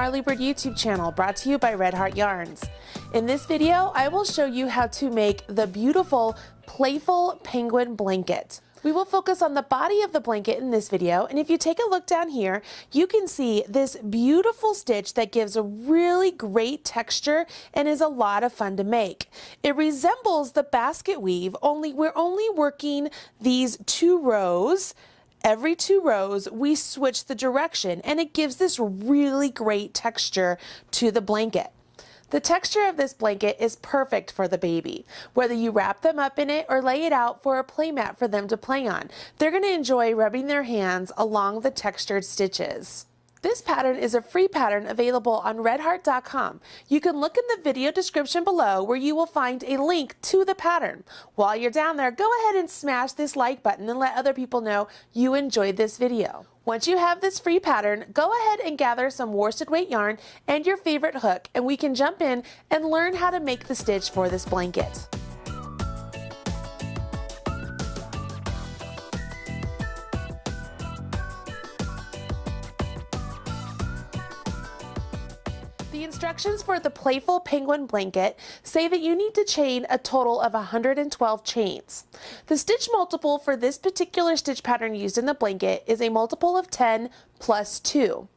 Marley Bird YouTube channel brought to you by Red Heart Yarns. In this video, I will show you how to make the beautiful Playful penguin blanket. We will focus on the body of the blanket in this video, and if you take a look down here, you can see this beautiful stitch that gives a really great texture and is a lot of fun to make. It resembles the basket weave, only we're only working these 2 rows. Every 2 rows, we switch the direction, and it gives this really great texture to the blanket. The texture of this blanket is perfect for the baby. Whether you wrap them up in it or lay it out for a play mat for them to play on, they're going to enjoy rubbing their hands along the textured stitches. This pattern is a free pattern available on redheart.com. You can look in the video description below where you will find a link to the pattern. While you're down there, go ahead and smash this like button and let other people know you enjoyed this video. Once you have this free pattern, go ahead and gather some worsted weight yarn and your favorite hook, and we can jump in and learn how to make the stitch for this blanket. The instructions for the Playful penguin blanket say that you need to chain a total of 112 chains. The stitch multiple for this particular stitch pattern used in the blanket is a multiple of 10 plus 2.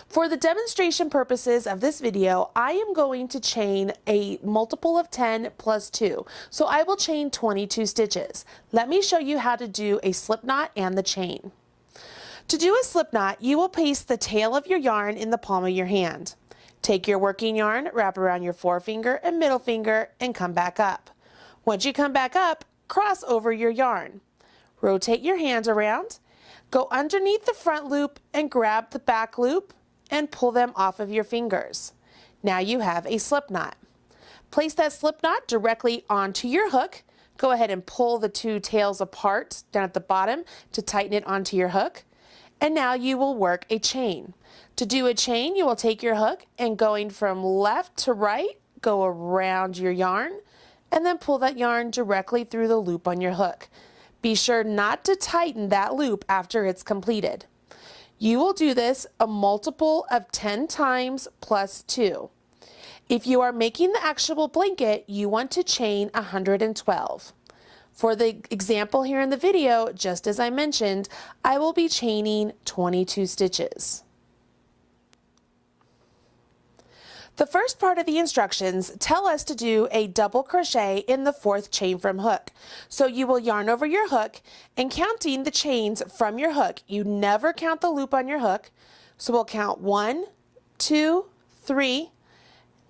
For the demonstration purposes of this video, I am going to chain a multiple of 10 plus 2. So I will chain 22 stitches. Let me show you how to do a slip knot and the chain. To do a slip knot, you will place the tail of your yarn in the palm of your hand. Take your working yarn, wrap around your forefinger and middle finger, and come back up. Once you come back up, cross over your yarn. Rotate your hands around, go underneath the front loop and grab the back loop and pull them off of your fingers. Now you have a slip knot. Place that slip knot directly onto your hook. Go ahead and pull the 2 tails apart down at the bottom to tighten it onto your hook. And now you will work a chain. To do a chain, you will take your hook and going from left to right, go around your yarn and then pull that yarn directly through the loop on your hook. Be sure not to tighten that loop after it's completed. You will do this a multiple of 10 times plus 2. If you are making the actual blanket, you want to chain 112. For the example here in the video, just as I mentioned, I will be chaining 22 stitches. The first part of the instructions tell us to do a double crochet in the 4th chain from hook. So you will yarn over your hook and counting the chains from your hook. You never count the loop on your hook. So we'll count 1, 2, 3.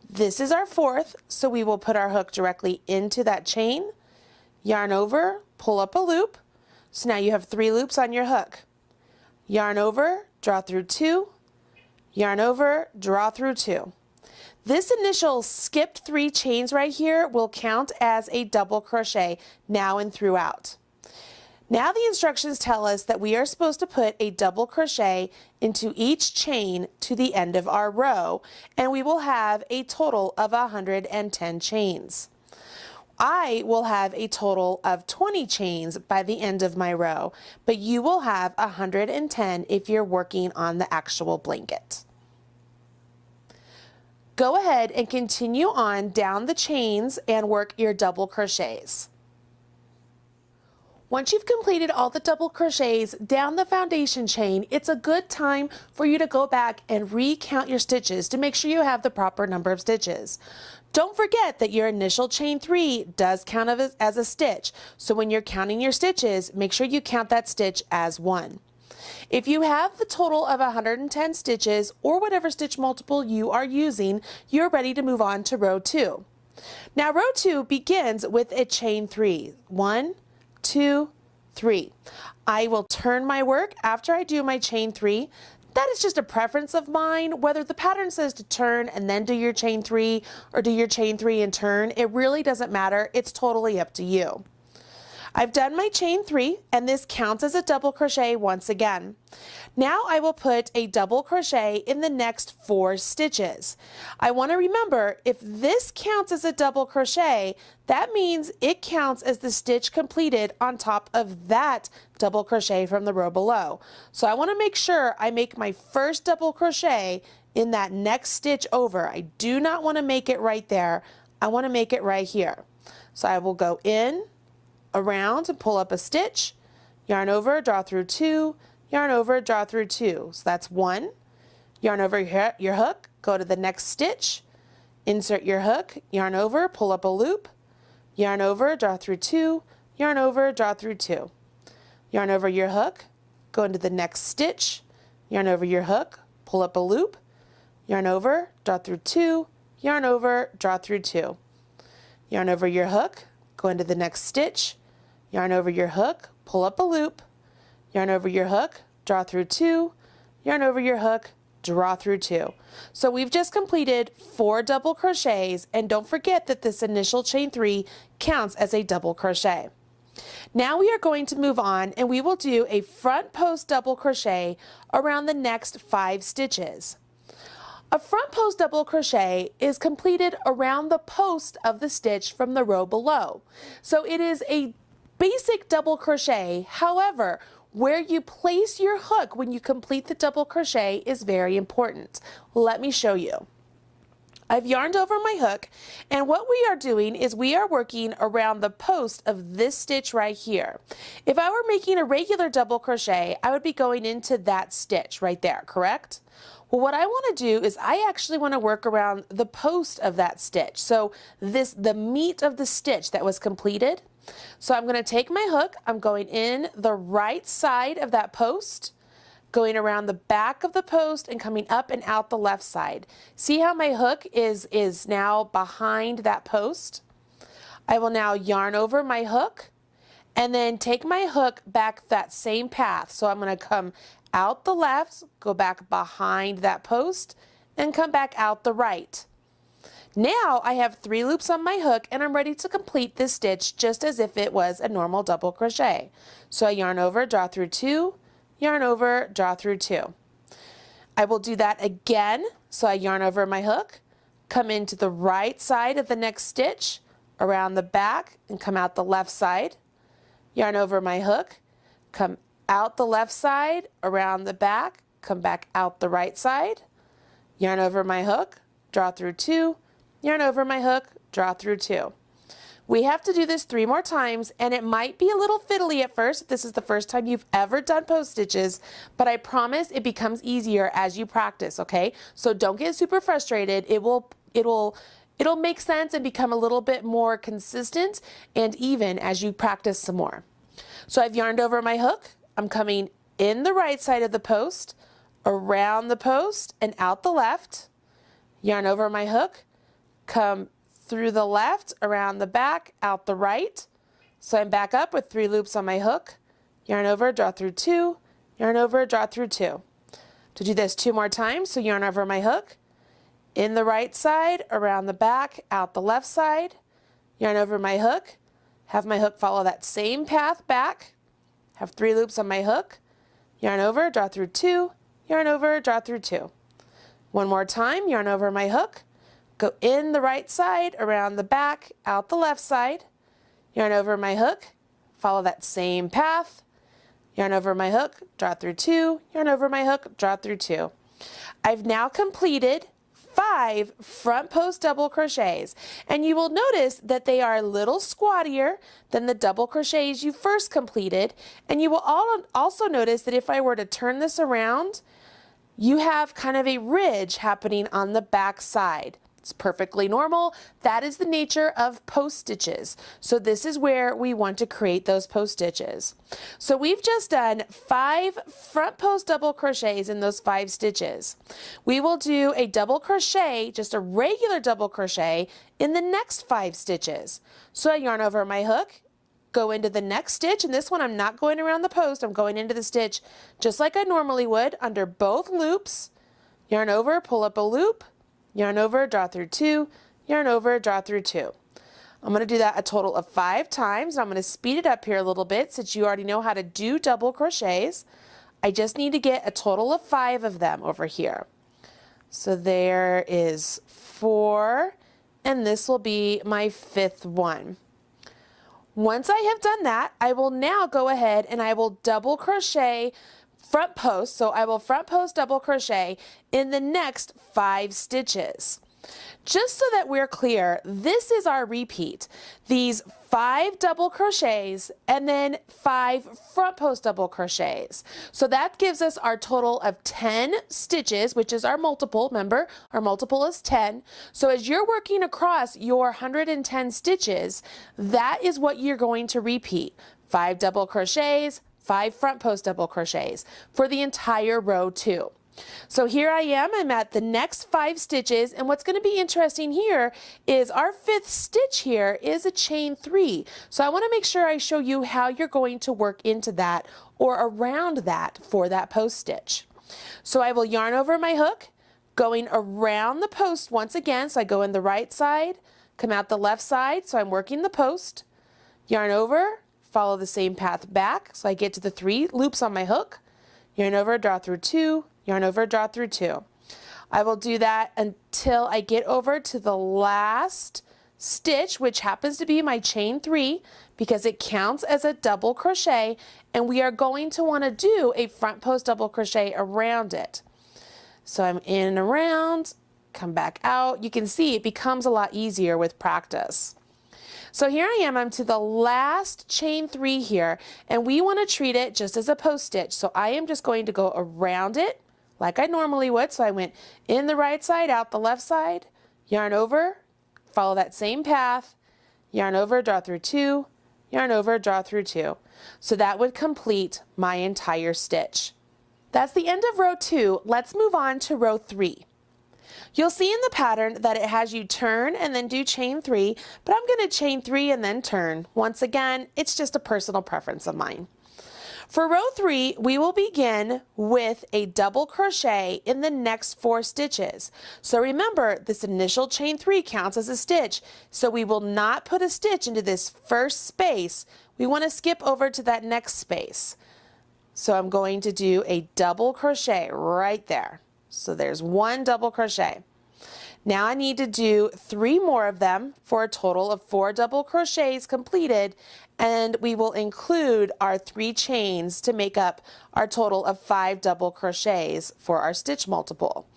This is our 4th, so we will put our hook directly into that chain. Yarn over, pull up a loop. So now you have 3 loops on your hook. Yarn over, draw through 2. Yarn over, draw through 2. This initial skipped 3 chains right here will count as a double crochet now and throughout. Now the instructions tell us that we are supposed to put a double crochet into each chain to the end of our row, and we will have a total of 110 chains. I will have a total of 20 chains by the end of my row, but you will have 110 if you're working on the actual blanket. Go ahead and continue on down the chains and work your double crochets. Once you've completed all the double crochets down the foundation chain, it's a good time for you to go back and recount your stitches to make sure you have the proper number of stitches. Don't forget that your initial chain 3 does count as a stitch, so when you're counting your stitches, make sure you count that stitch as 1. If you have the total of 110 stitches or whatever stitch multiple you are using, you're ready to move on to row 2. Now row 2 begins with a chain 3. 1, 2, 3. I will turn my work after I do my chain 3. That is just a preference of mine. Whether the pattern says to turn and then do your chain 3 or do your chain 3 and turn, it really doesn't matter. It's totally up to you. I've done my chain 3 and this counts as a double crochet once again. Now I will put a double crochet in the next 4 stitches. I want to remember if this counts as a double crochet, that means it counts as the stitch completed on top of that double crochet from the row below. So I want to make sure I make my first double crochet in that next stitch over. I do not want to make it right there. I want to make it right here. So I will go in, around, and pull up a stitch, yarn over, draw through 2, yarn over, draw through 2. So that's 1. Yarn over your hook, go to the next stitch, insert your hook, yarn over, pull up a loop, yarn over, draw through 2, yarn over, draw through 2. Yarn over your hook, go into the next stitch, yarn over your hook, pull up a loop, yarn over, draw through 2, yarn over, draw through 2. Yarn over your hook, go into the next stitch, yarn over your hook, pull up a loop, yarn over your hook, draw through 2, yarn over your hook, draw through 2. So we've just completed 4 double crochets, and don't forget that this initial chain 3 counts as a double crochet. Now we are going to move on, and we will do a front post double crochet around the next 5 stitches. A front post double crochet is completed around the post of the stitch from the row below. So it is a basic double crochet. However, where you place your hook when you complete the double crochet is very important. Let me show you. I've yarned over my hook, and what we are doing is we are working around the post of this stitch right here. If I were making a regular double crochet, I would be going into that stitch right there, correct? Well, what I want to do is I actually want to work around the post of that stitch. So the meat of the stitch that was completed. So I'm going to take my hook, I'm going in the right side of that post, going around the back of the post and coming up and out the left side. See how my hook is now behind that post? I will now yarn over my hook and then take my hook back that same path. So I'm going to come out the left, go back behind that post, and come back out the right. Now I have 3 loops on my hook, and I'm ready to complete this stitch just as if it was a normal double crochet. So I yarn over, draw through 2, yarn over, draw through 2. I will do that again. So I yarn over my hook, come into the right side of the next stitch, around the back, and come out the left side. Yarn over my hook, come out the left side, around the back, come back out the right side, yarn over my hook, draw through 2, yarn over my hook, draw through 2. We have to do this 3 more times, and it might be a little fiddly at first if this is the first time you've ever done post stitches, but I promise it becomes easier as you practice, okay? So don't get super frustrated. It'll make sense and become a little bit more consistent and even as you practice some more. So I've yarned over my hook. I'm coming in the right side of the post, around the post, and out the left. Yarn over my hook, come through the left, around the back, out the right. So I'm back up with 3 loops on my hook. Yarn over, draw through 2, yarn over, draw through 2. To do this 2 more times, so yarn over my hook, in the right side, around the back, out the left side. Yarn over my hook, have my hook follow that same path back. Have 3 loops on my hook, yarn over, draw through 2, yarn over, draw through 2. One more time, yarn over my hook, go in the right side, around the back, out the left side, yarn over my hook, follow that same path, yarn over my hook, draw through 2, yarn over my hook, draw through 2. I've now completed 5 front post double crochets, and you will notice that they are a little squattier than the double crochets you first completed, and you will also notice that if I were to turn this around, you have kind of a ridge happening on the back side. It's perfectly normal. That is the nature of post stitches. So this is where we want to create those post stitches. So we've just done 5 front post double crochets in those 5 stitches. We will do a double crochet, just a regular double crochet, in the next 5 stitches. So I yarn over my hook, go into the next stitch, and this one I'm not going around the post, I'm going into the stitch just like I normally would under both loops. Yarn over, pull up a loop, yarn over, draw through 2, yarn over, draw through 2. I'm going to do that a total of 5 times. I'm going to speed it up here a little bit since you already know how to do double crochets. I just need to get a total of 5 of them over here. So there is 4, and this will be my 5th one. Once I have done that, I will now go ahead and I will double crochet front post, so I will front post double crochet in the next 5 stitches. Just so that we're clear, this is our repeat. These 5 double crochets and then 5 front post double crochets. So that gives us our total of 10 stitches, which is our multiple. Remember, our multiple is 10. So as you're working across your 110 stitches, that is what you're going to repeat. 5 double crochets, 5 front post double crochets for the entire row 2. So here I am, I'm at the next 5 stitches, and what's going to be interesting here is our 5th stitch here is a chain 3. So I want to make sure I show you how you're going to work into that or around that for that post stitch. So I will yarn over my hook, going around the post once again. So I go in the right side, come out the left side, so I'm working the post, yarn over, follow the same path back, so I get to the 3 loops on my hook, yarn over, draw through 2, yarn over, draw through 2. I will do that until I get over to the last stitch, which happens to be my chain 3 because it counts as a double crochet, and we are going to want to do a front post double crochet around it. So I'm in and around, come back out. You can see it becomes a lot easier with practice. So here I am, I'm to the last chain 3 here, and we want to treat it just as a post stitch. So I am just going to go around it like I normally would. So I went in the right side, out the left side, yarn over, follow that same path, yarn over, draw through 2, yarn over, draw through 2. So that would complete my entire stitch. That's the end of row 2. Let's move on to row 3. You'll see in the pattern that it has you turn and then do chain 3, but I'm going to chain 3 and then turn. Once again, it's just a personal preference of mine. For row 3, we will begin with a double crochet in the next 4 stitches. So remember, this initial chain 3 counts as a stitch, so we will not put a stitch into this first space. We want to skip over to that next space. So I'm going to do a double crochet right there. So there's 1 double crochet. Now I need to do 3 more of them for a total of 4 double crochets completed, and we will include our 3 chains to make up our total of 5 double crochets for our stitch multiple.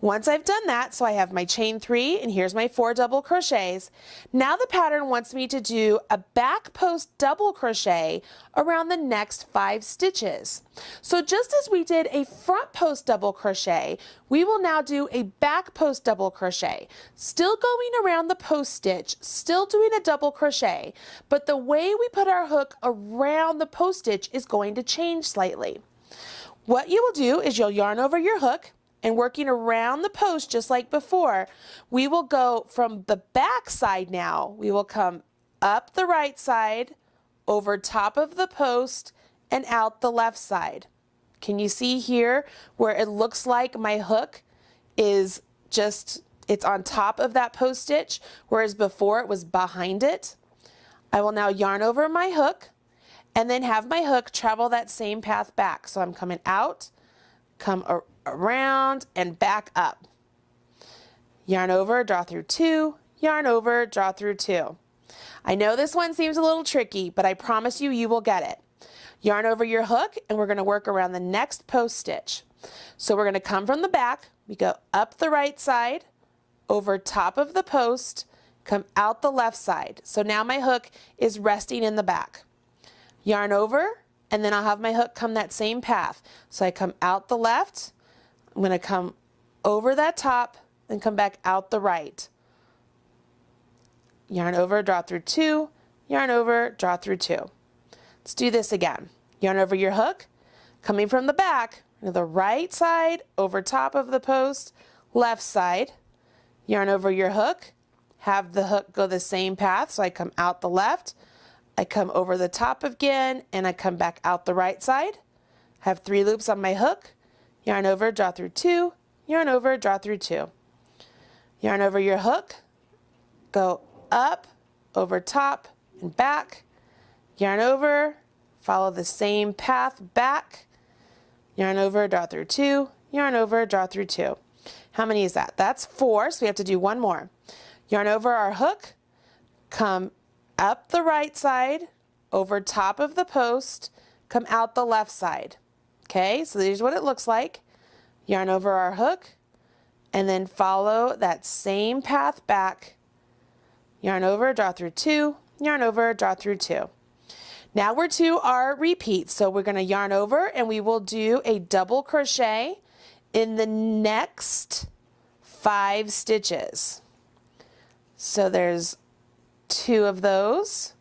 Once I've done that, so I have my chain 3 and here's my 4 double crochets. Now the pattern wants me to do a back post double crochet around the next 5 stitches. So just as we did a front post double crochet, we will now do a back post double crochet. Still going around the post stitch, still doing a double crochet, but the way we put our hook around the post stitch is going to change slightly. What you will do is you'll yarn over your hook, and working around the post just like before, we will go from the back side now. We will come up the right side, over top of the post, and out the left side. Can you see here where it looks like my hook is just, it's on top of that post stitch, whereas before it was behind it? I will now yarn over my hook and then have my hook travel that same path back. So I'm coming out, come around and back up. Yarn over, draw through 2, yarn over, draw through 2. I know this one seems a little tricky, but I promise you, you will get it. Yarn over your hook, and we're going to work around the next post stitch. So we're going to come from the back, we go up the right side, over top of the post, come out the left side. So now my hook is resting in the back. Yarn over, and then I'll have my hook come that same path. So I come out the left, I'm going to come over that top and come back out the right. Yarn over, draw through 2, yarn over, draw through 2. Let's do this again. Yarn over your hook, coming from the back, to the right side, over top of the post, left side. Yarn over your hook, have the hook go the same path, so I come out the left, I come over the top again, and I come back out the right side. Have 3 loops on my hook, yarn over, draw through 2, yarn over, draw through 2. Yarn over your hook, go up, over top, and back, yarn over, follow the same path back, yarn over, draw through 2, yarn over, draw through 2. How many is that? That's 4, so we have to do 1 more. Yarn over our hook, come up the right side, over top of the post, come out the left side. Okay, so here's what it looks like. Yarn over our hook, and then follow that same path back. Yarn over, draw through 2, yarn over, draw through 2. Now we're to our repeat, so we're going to yarn over and we will do a double crochet in the next 5 stitches. So there's 2 of those,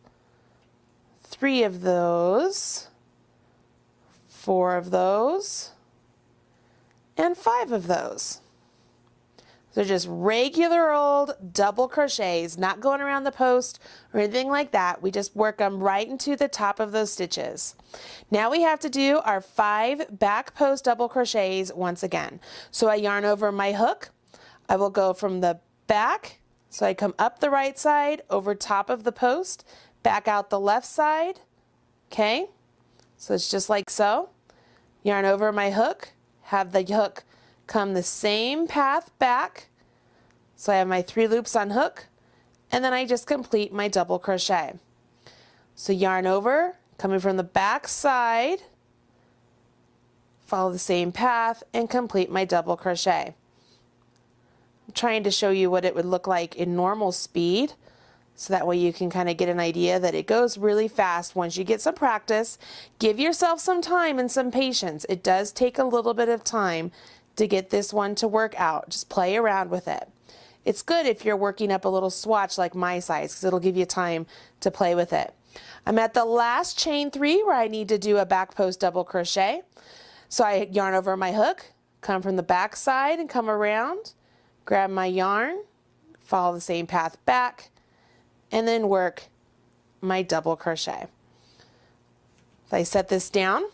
3 of those, 4 of those, and 5 of those. So just regular old double crochets, not going around the post or anything like that. We just work them right into the top of those stitches. Now we have to do our 5 back post double crochets once again. So I yarn over my hook. I will go from the back, so I come up the right side, over top of the post, back out the left side. Okay, so it's just like so. Yarn over my hook, have the hook come the same path back. So I have my 3 loops on hook, and then I just complete my double crochet. So yarn over, coming from the back side, follow the same path, and complete my double crochet. I'm trying to show you what it would look like in normal speed, so that way you can kind of get an idea that it goes really fast once you get some practice. Give yourself some time and some patience. It does take a little bit of time to get this one to work out. Just play around with it. It's good if you're working up a little swatch like my size, because it'll give you time to play with it. I'm at the last chain 3 where I need to do a back post double crochet. So I yarn over my hook, come from the back side and come around, grab my yarn, follow the same path back, and then work my double crochet. If I set this down,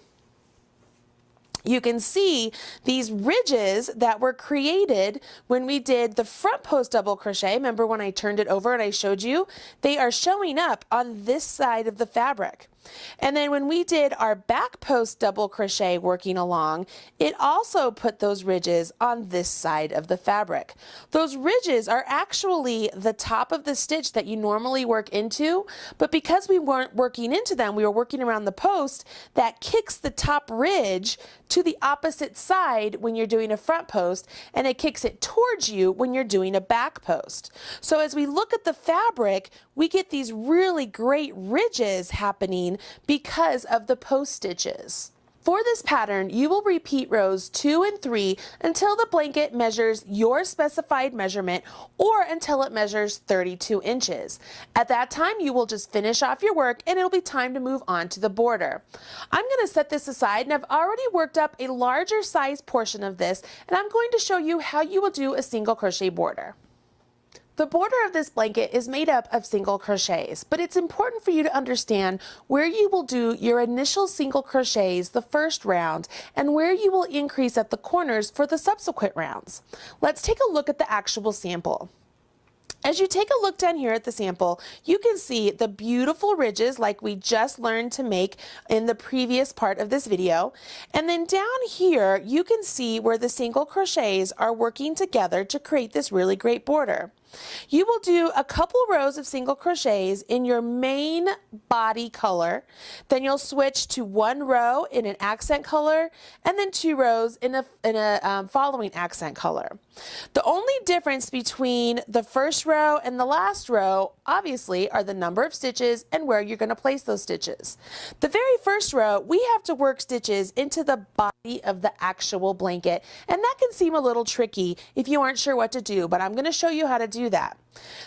you can see these ridges that were created when we did the front post double crochet. Remember when I turned it over and I showed you? They are showing up on this side of the fabric. And then when we did our back post double crochet working along, it also put those ridges on this side of the fabric. Those ridges are actually the top of the stitch that you normally work into, but because we weren't working into them, we were working around the post, that kicks the top ridge to the opposite side when you're doing a front post, and it kicks it towards you when you're doing a back post. So as we look at the fabric, we get these really great ridges happening because of the post stitches. For this pattern, you will repeat rows 2 and 3 until the blanket measures your specified measurement or until it measures 32 inches. At that time, you will just finish off your work and it'll be time to move on to the border. I'm going to set this aside, and I've already worked up a larger size portion of this, and I'm going to show you how you will do a single crochet border. The border of this blanket is made up of single crochets, but it's important for you to understand where you will do your initial single crochets the first round and where you will increase at the corners for the subsequent rounds. Let's take a look at the actual sample. As you take a look down here at the sample, you can see the beautiful ridges like we just learned to make in the previous part of this video. And then down here, you can see where the single crochets are working together to create this really great border. You will do a couple rows of single crochets in your main body color, then you'll switch to 1 row in an accent color, and then 2 rows in a following accent color. The only difference between the first row and the last row, obviously, are the number of stitches and where you're going to place those stitches. The very first row, we have to work stitches into the body of the actual blanket, and that can seem a little tricky if you aren't sure what to do, but I'm going to show you how to do that.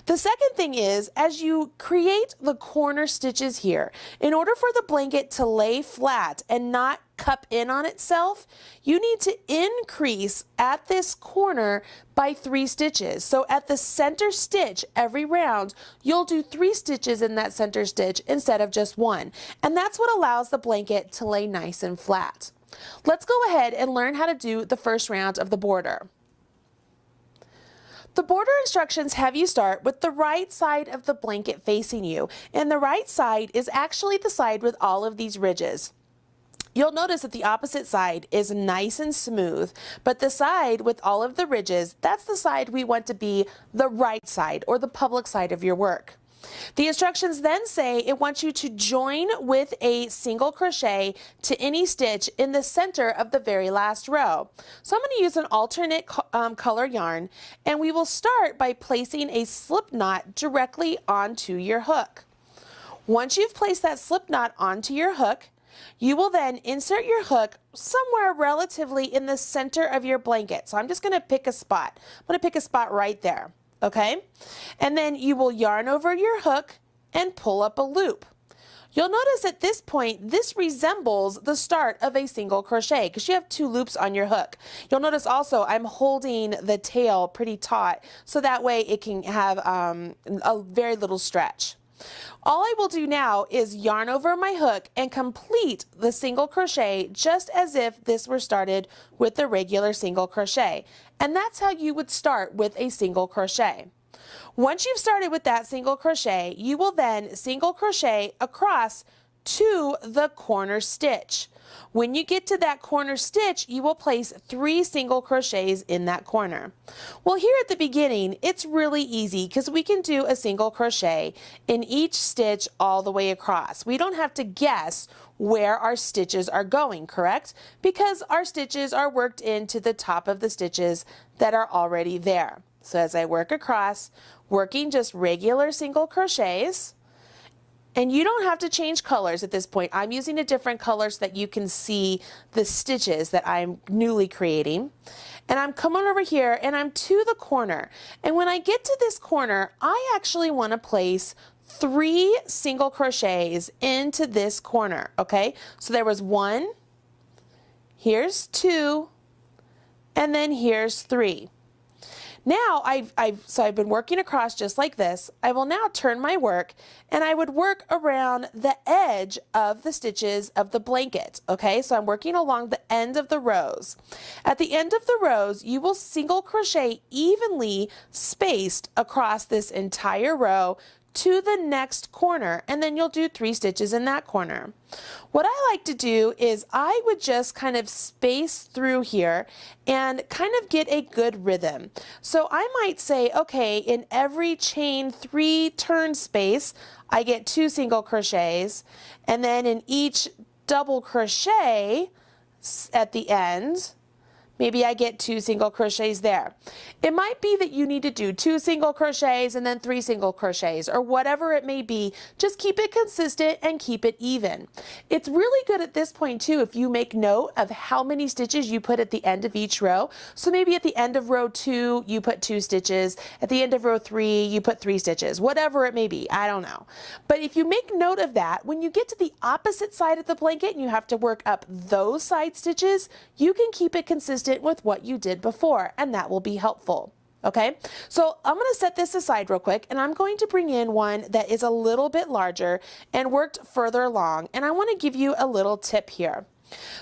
The second thing is, as you create the corner stitches here, in order for the blanket to lay flat and not cup in on itself, you need to increase at this corner by 3 stitches. So at the center stitch every round, you'll do 3 stitches in that center stitch instead of just 1. And that's what allows the blanket to lay nice and flat. Let's go ahead and learn how to do the first round of the border. The border instructions have you start with the right side of the blanket facing you, and the right side is actually the side with all of these ridges. You'll notice that the opposite side is nice and smooth, but the side with all of the ridges, that's the side we want to be the right side or the public side of your work. The instructions then say it wants you to join with a single crochet to any stitch in the center of the very last row. So I'm going to use an alternate color yarn, and we will start by placing a slip knot directly onto your hook. Once you've placed that slip knot onto your hook, you will then insert your hook somewhere relatively in the center of your blanket. So I'm just going to pick a spot. I'm going to pick a spot right there. Okay? And then you will yarn over your hook and pull up a loop. You'll notice at this point, this resembles the start of a single crochet because you have 2 loops on your hook. You'll notice also I'm holding the tail pretty taut so that way it can have a very little stretch. All I will do now is yarn over my hook and complete the single crochet just as if this were started with the regular single crochet. And that's how you would start with a single crochet. Once you've started with that single crochet, you will then single crochet across to the corner stitch. When you get to that corner stitch, you will place 3 single crochets in that corner. Well, here at the beginning, it's really easy because we can do a single crochet in each stitch all the way across. We don't have to guess where our stitches are going, correct? Because our stitches are worked into the top of the stitches that are already there. So as I work across, working just regular single crochets, and you don't have to change colors at this point. I'm using a different color so that you can see the stitches that I'm newly creating. And I'm coming over here and I'm to the corner. And when I get to this corner, I actually want to place 3 single crochets into this corner, okay? So there was 1, here's 2, and then here's 3. Now I've been working across just like this. I will now turn my work and I would work around the edge of the stitches of the blanket. Okay, so I'm working along the end of the rows. At the end of the rows, you will single crochet evenly spaced across this entire row to the next corner, and then you'll do 3 stitches in that corner. What I like to do is I would just kind of space through here and kind of get a good rhythm. So I might say, okay, in every chain 3 turn space, I get 2 single crochets, and then in each double crochet at the end, maybe I get 2 single crochets there. It might be that you need to do 2 single crochets and then 3 single crochets or whatever it may be. Just keep it consistent and keep it even. It's really good at this point too if you make note of how many stitches you put at the end of each row. So maybe at the end of row 2 you put 2 stitches, at the end of row 3 you put 3 stitches, whatever it may be, I don't know. But if you make note of that, when you get to the opposite side of the blanket and you have to work up those side stitches, you can keep it consistent with what you did before, and that will be helpful. Okay, so I'm going to set this aside real quick and I'm going to bring in one that is a little bit larger and worked further along, and I want to give you a little tip here.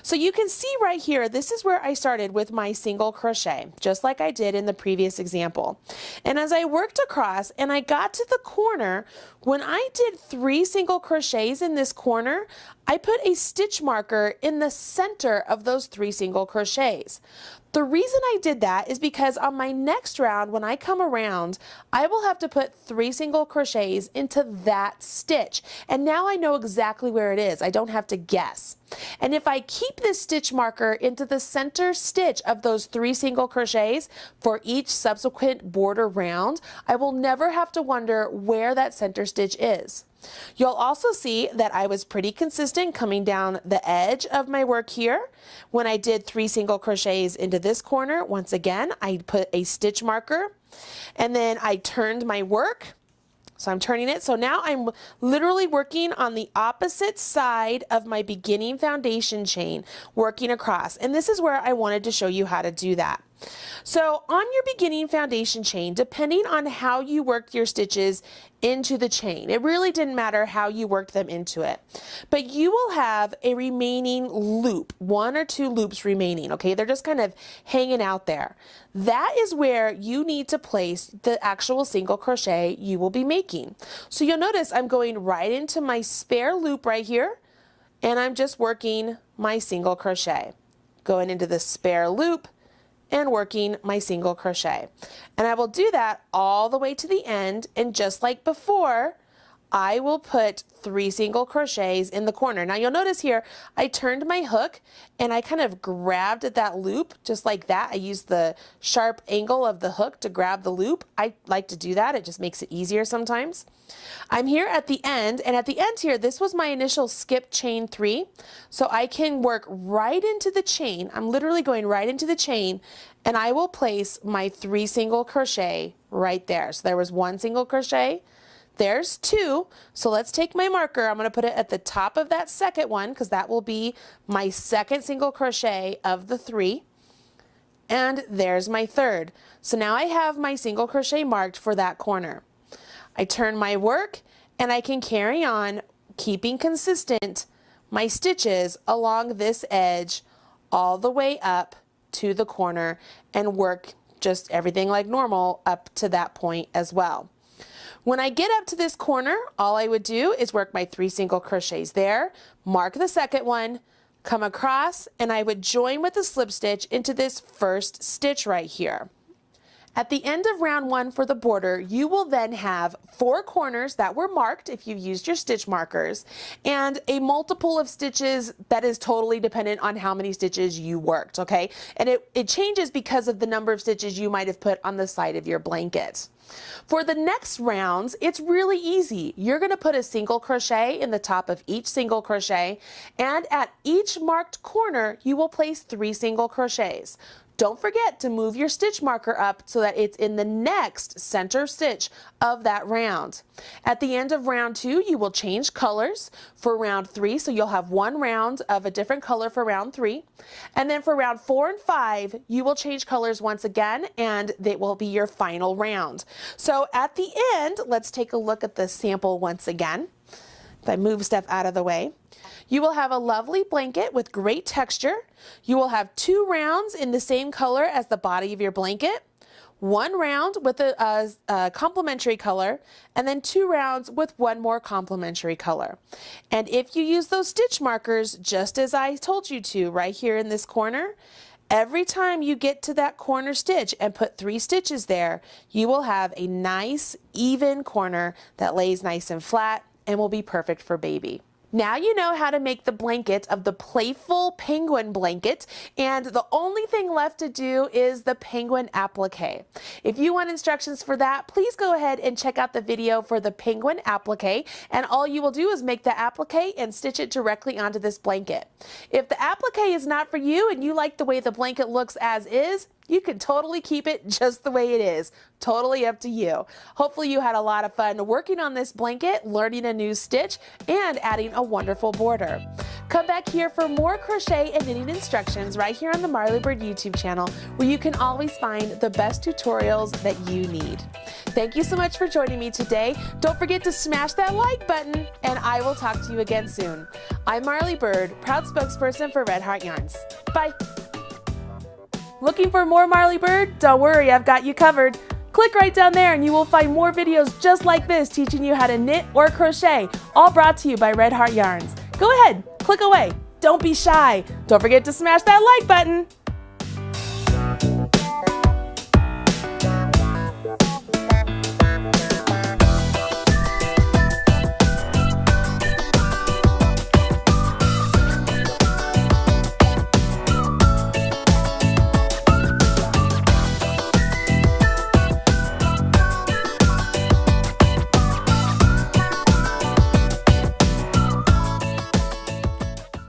So you can see right here, this is where I started with my single crochet, just like I did in the previous example. And as I worked across and I got to the corner, when I did 3 single crochets in this corner, I put a stitch marker in the center of those 3 single crochets. The reason I did that is because on my next round, when I come around, I will have to put 3 single crochets into that stitch. And now I know exactly where it is. I don't have to guess. And if I keep this stitch marker into the center stitch of those 3 single crochets for each subsequent border round, I will never have to wonder where that center stitch is. You'll also see that I was pretty consistent coming down the edge of my work here. When I did 3 single crochets into this corner, once again, I put a stitch marker and then I turned my work. So I'm turning it. So now I'm literally working on the opposite side of my beginning foundation chain, working across. And this is where I wanted to show you how to do that. So on your beginning foundation chain, depending on how you worked your stitches into the chain, it really didn't matter how you worked them into it, but you will have a remaining loop, 1 or 2 loops remaining, okay? They're just kind of hanging out there. That is where you need to place the actual single crochet you will be making. So you'll notice I'm going right into my spare loop right here, and I'm just working my single crochet. Going into the spare loop, and working my single crochet. And I will do that all the way to the end, and just like before, I will put 3 single crochets in the corner. Now you'll notice here, I turned my hook and I kind of grabbed at that loop just like that. I used the sharp angle of the hook to grab the loop. I like to do that. It just makes it easier sometimes. I'm here at the end, and at the end here, this was my initial skip chain 3. So I can work right into the chain. I'm literally going right into the chain, and I will place my 3 single crochet right there. So there was 1 single crochet. There's 2. So let's take my marker. I'm going to put it at the top of that second one because that will be my second single crochet of the 3. And there's my 3rd. So now I have my single crochet marked for that corner. I turn my work and I can carry on keeping consistent my stitches along this edge all the way up to the corner and work just everything like normal up to that point as well. When I get up to this corner, all I would do is work my 3 single crochets there, mark the second one, come across, and I would join with a slip stitch into this first stitch right here. At the end of round 1 for the border, you will then have 4 corners that were marked if you used your stitch markers, and a multiple of stitches that is totally dependent on how many stitches you worked, okay? And it changes because of the number of stitches you might have put on the side of your blanket. For the next rounds, it's really easy. You're going to put a single crochet in the top of each single crochet, and at each marked corner, you will place 3 single crochets. Don't forget to move your stitch marker up so that it's in the next center stitch of that round. At the end of round 2, you will change colors for round 3, so you'll have 1 round of a different color for round 3. And then for round 4 and 5, you will change colors once again, and it will be your final round. So at the end, let's take a look at the sample once again. If I move stuff out of the way. You will have a lovely blanket with great texture. You will have 2 rounds in the same color as the body of your blanket, 1 round with a complementary color, and then 2 rounds with 1 more complementary color. And if you use those stitch markers, just as I told you to right here in this corner, every time you get to that corner stitch and put 3 stitches there, you will have a nice even corner that lays nice and flat and will be perfect for baby. Now you know how to make the blanket of the Playful Penguin blanket, and the only thing left to do is the penguin applique. If you want instructions for that, please go ahead and check out the video for the penguin applique, and all you will do is make the applique and stitch it directly onto this blanket. If the applique is not for you and you like the way the blanket looks as is, you can totally keep it just the way it is. Totally up to you. Hopefully you had a lot of fun working on this blanket, learning a new stitch, and adding a wonderful border. Come back here for more crochet and knitting instructions right here on the Marley Bird YouTube channel, where you can always find the best tutorials that you need. Thank you so much for joining me today. Don't forget to smash that like button, and I will talk to you again soon. I'm Marley Bird, proud spokesperson for Red Heart Yarns. Bye. Looking for more Marley Bird? Don't worry, I've got you covered. Click right down there and you will find more videos just like this teaching you how to knit or crochet, all brought to you by Red Heart Yarns. Go ahead, click away. Don't be shy. Don't forget to smash that like button.